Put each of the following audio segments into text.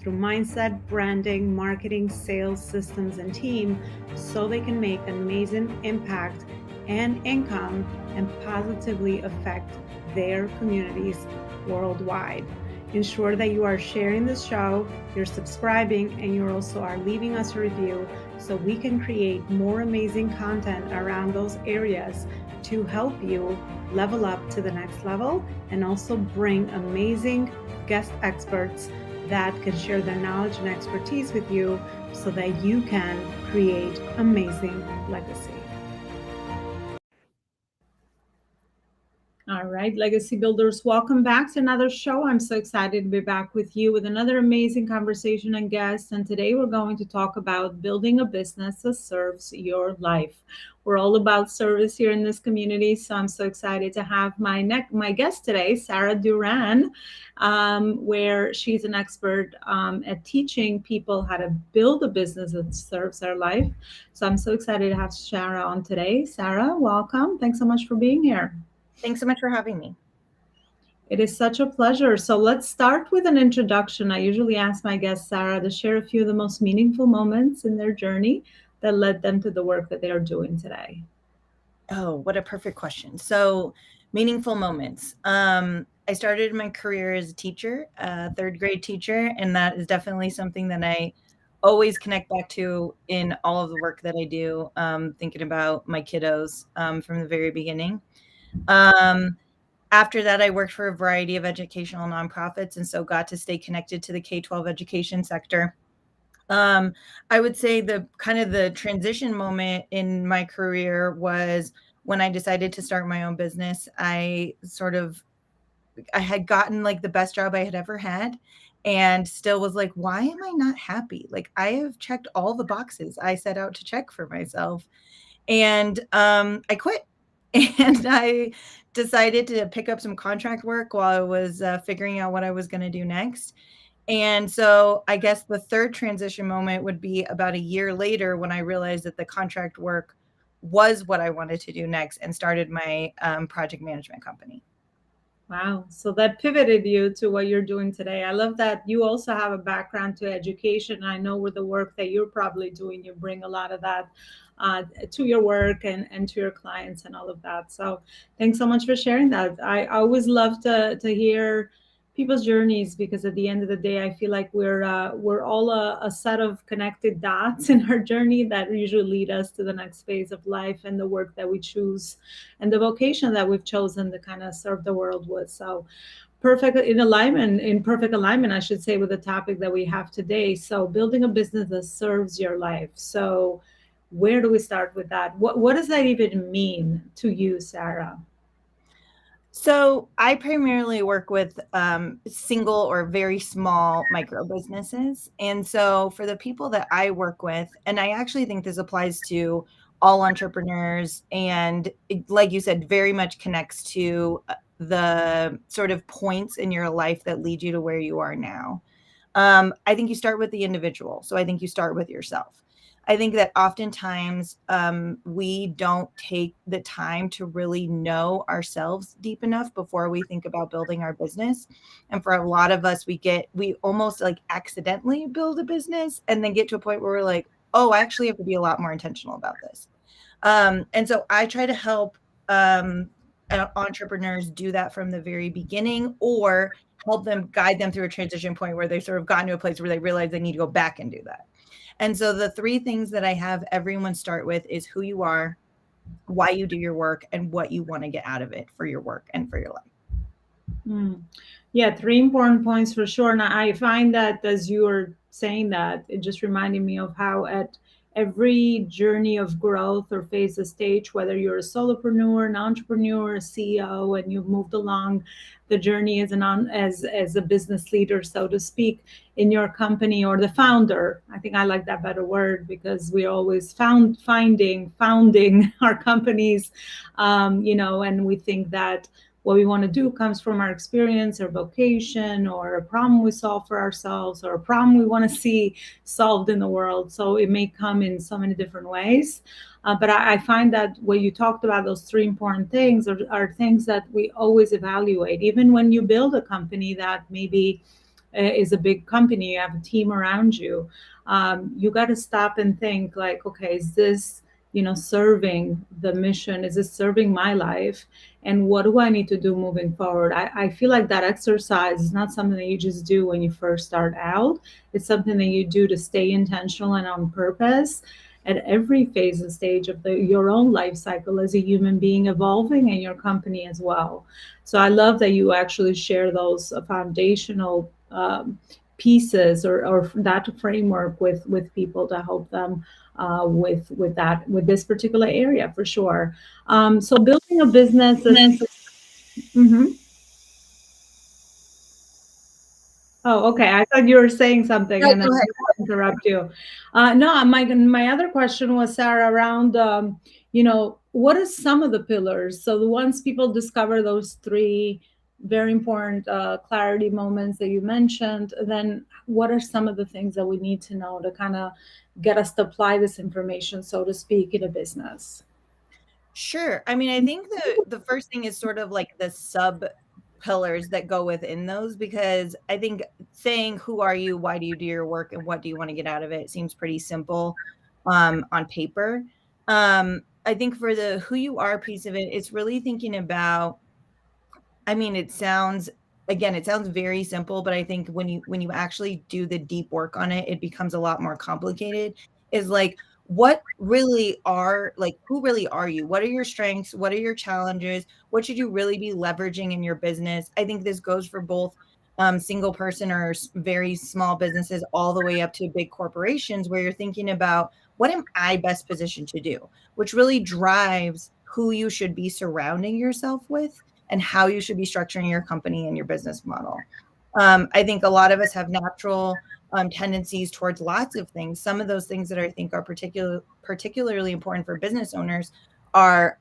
through mindset, branding, marketing, sales, systems, and team so they can make an amazing impact and income and positively affect their communities worldwide. Ensure that you are sharing this show, you're subscribing, and you also are leaving us a review so we can create more amazing content around those areas to help you level up to the next level and also bring amazing guest experts that can share their knowledge and expertise with you so that you can create amazing legacy. All right, Legacy Builders, welcome back to another show. I'm so excited to be back with you with another amazing conversation and guest. And today we're going to talk about building a business that serves your life. We're all about service here in this community, so I'm so excited to have my guest today, Sarah Duran, where she's an expert at teaching people how to build a business that serves their life. So I'm so excited to have Sarah on today. Sarah, welcome. Thanks so much for being here. Thanks so much for having me. It is such a pleasure. So let's start with an introduction. I usually ask my guest, Sarah, to share a few of the most meaningful moments in their journey that led them to the work that they are doing today. Oh, what a perfect question. So, meaningful moments. I started my career as a teacher, a third grade teacher, and that is definitely something that I always connect back to in all of the work that I do, thinking about my kiddos from the very beginning. After that, I worked for a variety of educational nonprofits and so got to stay connected to the K-12 education sector. I would say the transition moment in my career was when I decided to start my own business. I had gotten like the best job I had ever had and still was like, why am I not happy? Like I have checked all the boxes I set out to check for myself. And I quit. And I decided to pick up some contract work while I was figuring out what I was going to do next. And so I guess the third transition moment would be about a year later when I realized that the contract work was what I wanted to do next and started my project management company. Wow. So that pivoted you to what you're doing today. I love that you also have a background to education. I know with the work that you're probably doing, you bring a lot of that to your work and to your clients and all of that. So thanks so much for sharing that. I always love to hear people's journeys because at the end of the day, I feel like we're all a set of connected dots in our journey that usually lead us to the next phase of life and the work that we choose and the vocation that we've chosen to kind of serve the world with. So in perfect alignment, I should say, with the topic that we have today. So building a business that serves your life. So where do we start with that? What does that even mean to you, Sarah? So I primarily work with single or very small micro businesses. And so for the people that I work with, and I actually think this applies to all entrepreneurs, and like you said, very much connects to the sort of points in your life that lead you to where you are now. I think you start with the individual. So I think you start with yourself. I think that oftentimes we don't take the time to really know ourselves deep enough before we think about building our business. And for a lot of us, we almost like accidentally build a business and then get to a point where we're like, oh, I actually have to be a lot more intentional about this. And so I try to help entrepreneurs do that from the very beginning, or help them guide them through a transition point where they sort of gotten to a place where they realize they need to go back and do that. And so the three things that I have everyone start with is who you are, why you do your work, and what you want to get out of it for your work and for your life. Yeah, three important points for sure. And I find that as you were saying that, it just reminded me of how at every journey of growth or phase of stage, whether you're a solopreneur, an entrepreneur, a CEO, and you've moved along the journey as a business leader, so to speak, in your company, or the founder. I think I like that better word because we're always founding our companies, and we think that what we want to do comes from our experience or vocation or a problem we solve for ourselves or a problem we want to see solved in the world. So it may come in so many different ways. But I find that what you talked about, those three important things, are things that we always evaluate. Even when you build a company that maybe is a big company, you have a team around you, you got to stop and think like, okay, is this, serving the mission? Is it serving my life? And what do I need to do moving forward? I feel like that exercise is not something that you just do when you first start out. It's something that you do to stay intentional and on purpose at every phase and stage of your own life cycle as a human being evolving, and your company as well. So I love that you actually share those foundational pieces, or that framework with people to help them with this particular area for sure. So building a business is. Mhm. Oh, okay. I thought you were saying something, No, and I go ahead. didn't interrupt you. No, my other question was, Sarah, around what are some of the pillars? So the once people discover those three very important clarity moments that you mentioned, then what are some of the things that we need to know to kind of get us to apply this information, so to speak, in a business? Sure. I mean, I think the first thing is sort of like the sub pillars that go within those, because I think saying who are you, why do you do your work, and what do you want to get out of it seems pretty simple on paper. I think for the who you are piece of it, it's really thinking about, I mean, it sounds very simple, but I think when you actually do the deep work on it, it becomes a lot more complicated. Is like, who really are you? What are your strengths? What are your challenges? What should you really be leveraging in your business? I think this goes for both single person or very small businesses, all the way up to big corporations, where you're thinking about, what am I best positioned to do? Which really drives who you should be surrounding yourself with and how you should be structuring your company and your business model. I think a lot of us have natural tendencies towards lots of things. Some of those things that I think are particularly important for business owners are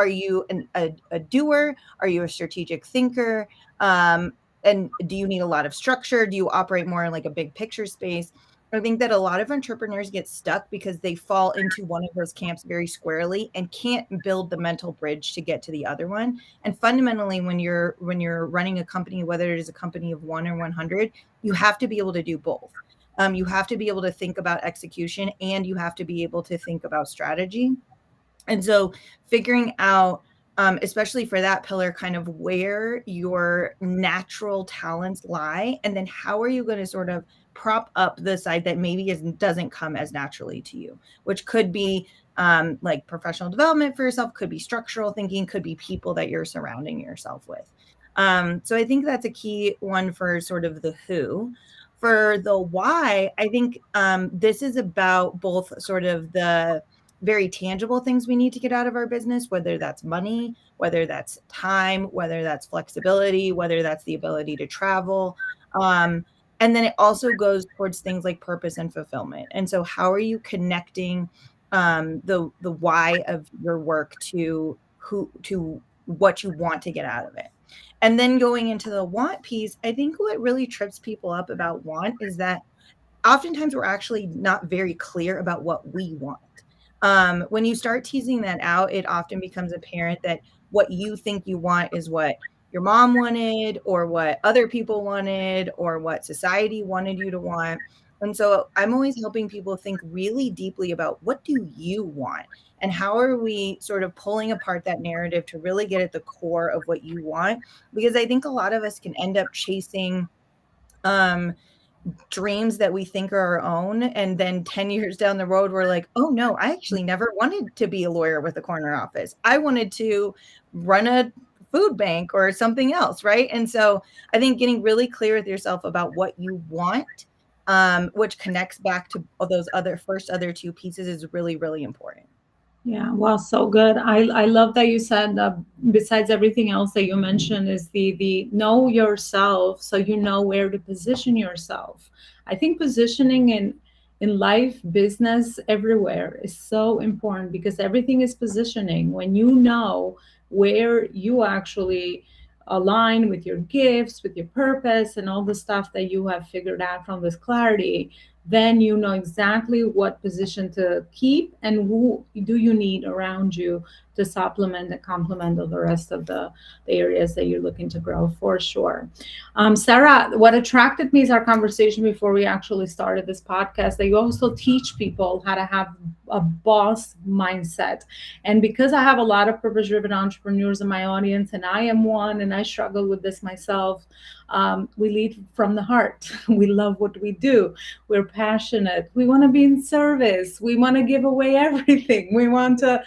you a doer? Are you a strategic thinker? And do you need a lot of structure? Do you operate more in like a big picture space? I think that a lot of entrepreneurs get stuck because they fall into one of those camps very squarely and can't build the mental bridge to get to the other one. And fundamentally, when you're running a company, whether it is a company of 1 or 100, you have to be able to do both. You have to be able to think about execution, and you have to be able to think about strategy. And so figuring out, especially for that pillar, kind of where your natural talents lie, and then how are you going to sort of prop up the side that maybe doesn't come as naturally to you, which could be like professional development for yourself, could be structural thinking, could be people that you're surrounding yourself with. So I think that's a key one for sort of the who. For the why, I think this is about both sort of the very tangible things we need to get out of our business, whether that's money, whether that's time, whether that's flexibility, whether that's the ability to travel. Um, and then it also goes towards things like purpose and fulfillment. And so how are you connecting the why of your work to what you want to get out of it? And then going into the want piece, I think what really trips people up about want is that oftentimes we're actually not very clear about what we want. When you start teasing that out, it often becomes apparent that what you think you want is what your mom wanted, or what other people wanted, or what society wanted you to want. And so I'm always helping people think really deeply about, what do you want? And how are we sort of pulling apart that narrative to really get at the core of what you want? Because I think a lot of us can end up chasing um dreams that we think are our own, and then 10 years down the road we're like, oh no, I actually never wanted to be a lawyer with a corner office. I wanted to run a food bank or something else, right? And so I think getting really clear with yourself about what you want, which connects back to those other two pieces, is really, really important. Yeah, well, so good. I love that you said that besides everything else that you mentioned is the know yourself, so you know where to position yourself. I think positioning in life, business, everywhere is so important, because everything is positioning. When you know where you actually align with your gifts, with your purpose, and all the stuff that you have figured out from this clarity, then you know exactly what position to keep and who do you need around you to supplement and complement the rest of the areas that you're looking to grow, for sure. Sarah, what attracted me is our conversation before we actually started this podcast, that you also teach people how to have a boss mindset. And because I have a lot of purpose driven entrepreneurs in my audience, and I am one, and I struggle with this myself, we lead from the heart. We love what we do. We're passionate. We want to be in service. We want to give away everything. We want to,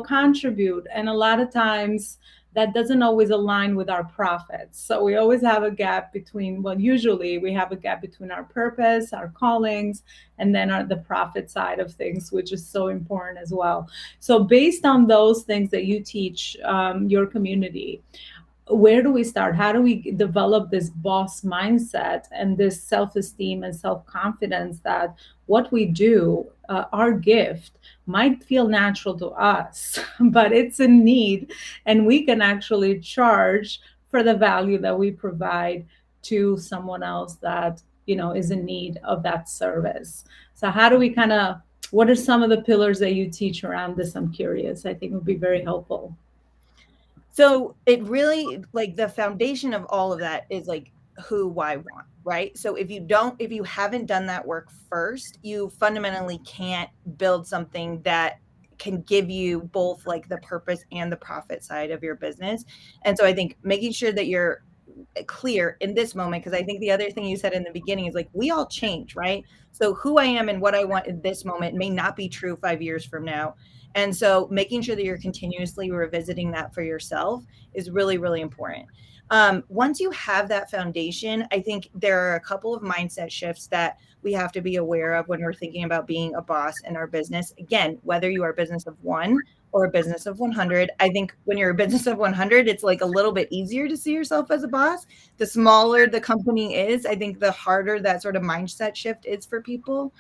contribute. And a lot of times that doesn't always align with our profits. So we always have a gap between, well, usually we have a gap between our purpose, our callings, and then the profit side of things, which is so important as well. So, based on those things that you teach your community, where do we start? How do we develop this boss mindset and this self-esteem and self-confidence that what we do, our gift, might feel natural to us, but it's in need, and we can actually charge for the value that we provide to someone else that is in need of that service. So how do we kind of, what are some of the pillars that you teach around this? I'm curious. I think it would be very helpful. So it really, like, the foundation of all of that is like who, why, want, right? So if you haven't done that work first, you fundamentally can't build something that can give you both like the purpose and the profit side of your business. And so I think making sure that you're clear in this moment, because I think the other thing you said in the beginning is like we all change, right? So who I am and what I want in this moment may not be true 5 years from now. And so making sure that you're continuously revisiting that for yourself is really, really important. Once you have that foundation, I think there are a couple of mindset shifts that we have to be aware of when we're thinking about being a boss in our business. Again, whether you are a business of one or a business of 100, I think when you're a business of 100, it's like a little bit easier to see yourself as a boss. The smaller the company is, I think the harder that sort of mindset shift is for people.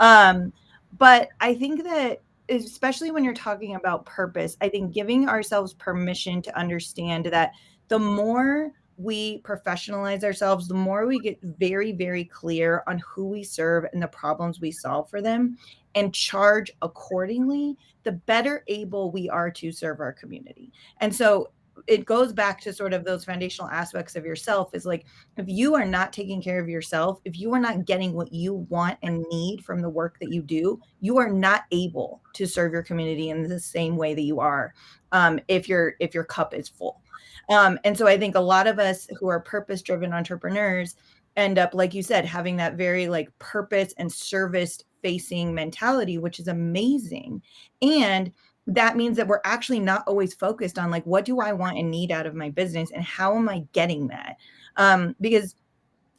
Um, but I think that, especially when you're talking about purpose, I think giving ourselves permission to understand that the more we professionalize ourselves, the more we get very, very clear on who we serve and the problems we solve for them and charge accordingly, the better able we are to serve our community. And so it goes back to sort of those foundational aspects of yourself, is like, if you are not taking care of yourself, if you are not getting what you want and need from the work that you do, you are not able to serve your community in the same way that you are, if your cup is full. And so I think a lot of us who are purpose driven entrepreneurs end up, like you said, having that very like purpose and service facing mentality, which is amazing. And that means that we're actually not always focused on like, what do I want and need out of my business and how am I getting that? Because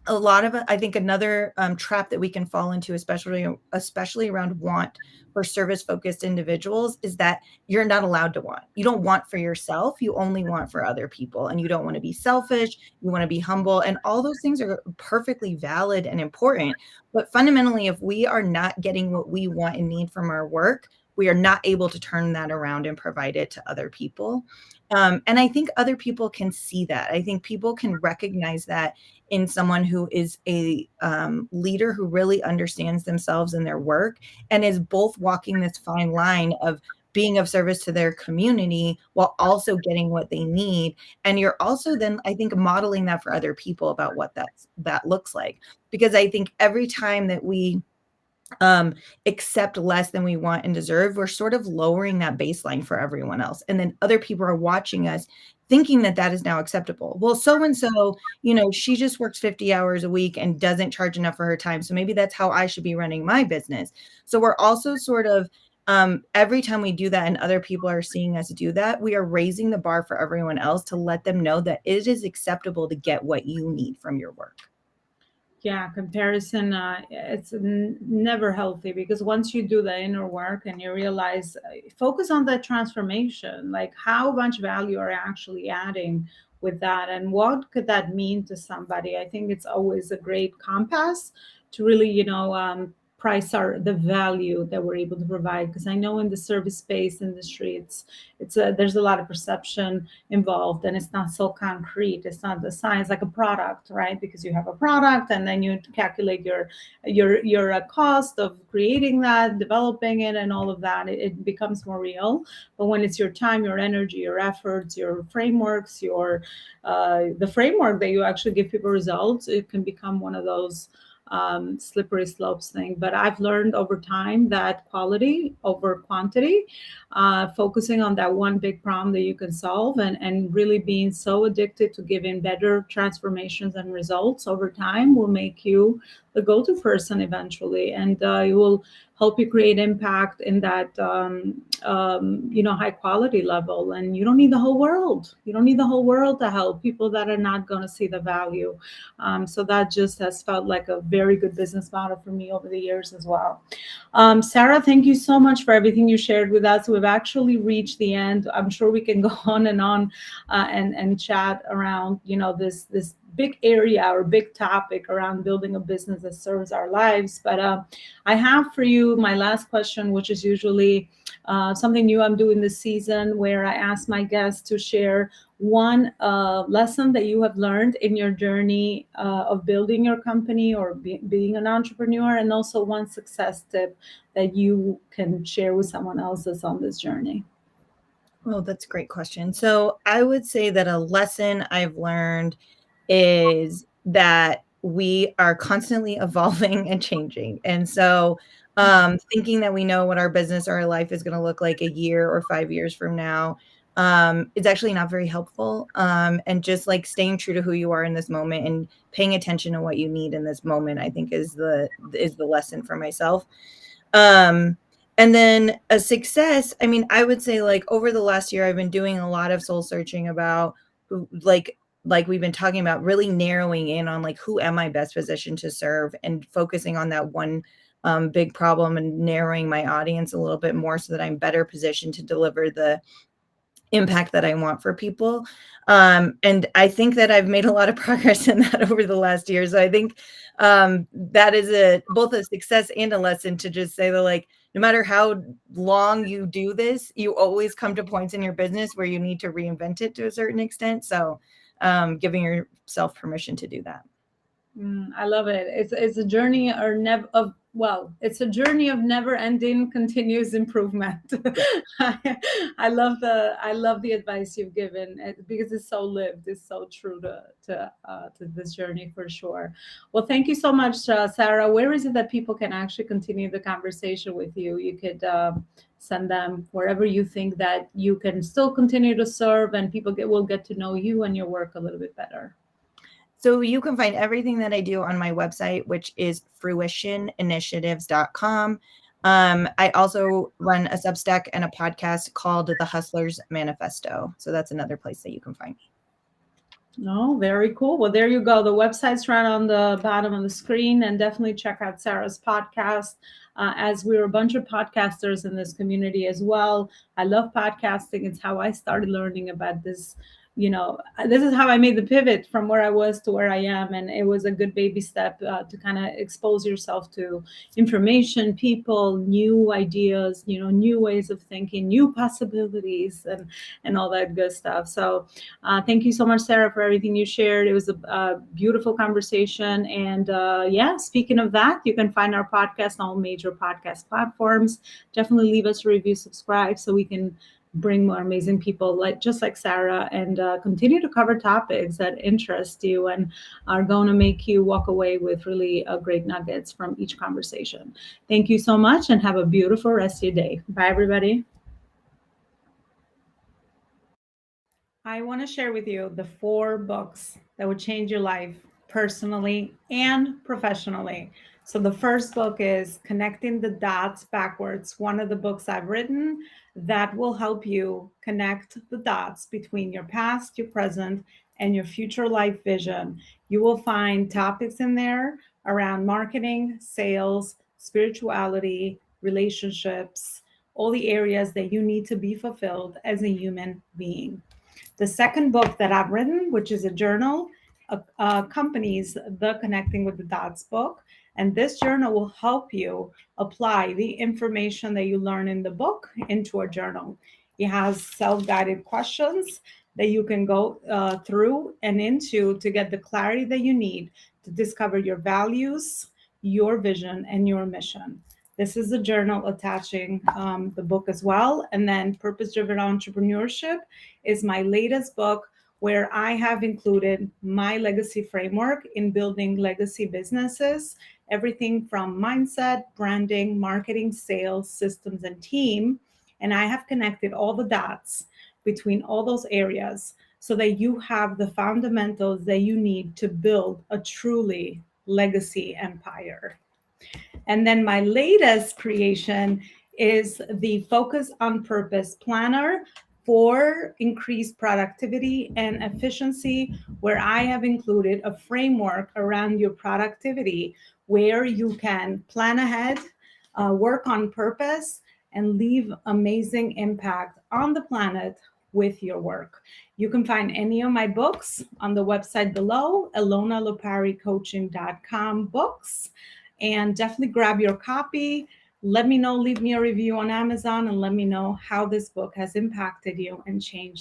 a lot of, I think another trap that we can fall into, especially around want for service focused individuals, is that you're not allowed to want. You don't want for yourself. You only want for other people, and you don't want to be selfish. You want to be humble, and all those things are perfectly valid and important. But fundamentally, if we are not getting what we want and need from our work, we are not able to turn that around and provide it to other people. And I think other people can see that. I think people can recognize that in someone who is a leader who really understands themselves and their work and is both walking this fine line of being of service to their community while also getting what they need. And you're also then, I think, modeling that for other people about what that looks like. Because I think every time that we accept less than we want and deserve, we're sort of lowering that baseline for everyone else. And then other people are watching us thinking that that is now acceptable. Well, so and so, she just works 50 hours a week and doesn't charge enough for her time. So maybe that's how I should be running my business. So we're also sort of, every time we do that and other people are seeing us do that, we are raising the bar for everyone else to let them know that it is acceptable to get what you need from your work. Yeah, comparison, it's never healthy, because once you do the inner work and you realize, focus on the transformation, like how much value are you actually adding with that, and what could that mean to somebody. I think it's always a great compass to really, price the value that we're able to provide. Because I know in the service-based industry, there's a lot of perception involved, and it's not so concrete. It's not the science like a product, right? Because you have a product, and then you calculate your cost of creating that, developing it, and all of that. It becomes more real. But when it's your time, your energy, your efforts, your frameworks, your the framework that you actually give people results, it can become one of those slippery slopes thing. But I've learned over time that quality over quantity, focusing on that one big problem that you can solve, and really being so addicted to giving better transformations and results over time will make you the go-to person eventually, and it will help you create impact in that high quality level. And you don't need the whole world. You don't need the whole world to help people that are not going to see the value. So that just has felt like a very good business model for me over the years as well. Sarah, thank you so much for everything you shared with us. We've actually reached the end. I'm sure we can go on and on and chat around, this big area or big topic around building a business that serves our lives. But I have for you my last question, which is usually something new I'm doing this season, where I ask my guests to share one lesson that you have learned in your journey of building your company or being an entrepreneur, and also one success tip that you can share with someone else that's on this journey. Oh, that's a great question. So I would say that a lesson I've learned is that we are constantly evolving and changing. And so thinking that we know what our business or our life is going to look like a year or 5 years from now, it's actually not very helpful. And just like staying true to who you are in this moment and paying attention to what you need in this moment, I think is the lesson for myself. Um, and then a success, I mean, I would say like over the last year, I've been doing a lot of soul searching about who, like we've been talking about, really narrowing in on like, who am I best positioned to serve, and focusing on that one big problem, and narrowing my audience a little bit more so that I'm better positioned to deliver the impact that I want for people. And I think that I've made a lot of progress in that over the last year. So I think that is both a success and a lesson, to just say that, like, no matter how long you do this, you always come to points in your business where you need to reinvent it to a certain extent. So giving yourself permission to do that. I love it. It's a journey or never of well, it's a journey of never ending continuous improvement. I love the advice you've given, because it's so lived. It's so true to this journey for sure. Well, thank you so much, Sarah. Where is it that people can actually continue the conversation with you? You could send them wherever you think that you can still continue to serve, and people will get to know you and your work a little bit better. So you can find everything that I do on my website, which is fruitioninitiatives.com. I also run a Substack and a podcast called The Hustler's Manifesto. So that's another place that you can find me. Oh, very cool. Well, there you go. The website's right on the bottom of the screen, and definitely check out Sarah's podcast. As we're a bunch of podcasters in this community as well. I love podcasting. It's how I started learning about this. This is how I made the pivot from where I was to where I am. And it was a good baby step to kind of expose yourself to information, people, new ideas, new ways of thinking, new possibilities, and all that good stuff. So thank you so much, Sarah, for everything you shared. It was a beautiful conversation. And yeah, speaking of that, you can find our podcast on all major podcast platforms. Definitely leave us a review, subscribe, so we can bring more amazing people just like Sarah, and continue to cover topics that interest you and are going to make you walk away with really great nuggets from each conversation. Thank you so much, and have a beautiful rest of your day. Bye, everybody. I want to share with you the 4 books that would change your life personally and professionally. So, the first book is Connecting the Dots Backwards, one of the books I've written that will help you connect the dots between your past, your present, and your future life vision. You will find topics in there around marketing, sales, spirituality, relationships, all the areas that you need to be fulfilled as a human being. The second book that I've written, which is a journal, accompanies the Connecting with the Dots book. And this journal will help you apply the information that you learn in the book into a journal. It has self-guided questions that you can go through and into to get the clarity that you need to discover your values, your vision, and your mission. This is a journal attaching the book as well. And then Purpose Driven Entrepreneurship is my latest book where I have included my legacy framework in building legacy businesses, everything from mindset, branding, marketing, sales, systems, and team. And I have connected all the dots between all those areas so that you have the fundamentals that you need to build a truly legacy empire. And then my latest creation is the Focus on Purpose Planner for increased productivity and efficiency, where I have included a framework around your productivity where you can plan ahead, work on purpose, and leave amazing impact on the planet with your work. You can find any of my books on the website below, elonaloparicoaching.com books, and definitely grab your copy. Let me know, leave me a review on Amazon, and let me know how this book has impacted you and changed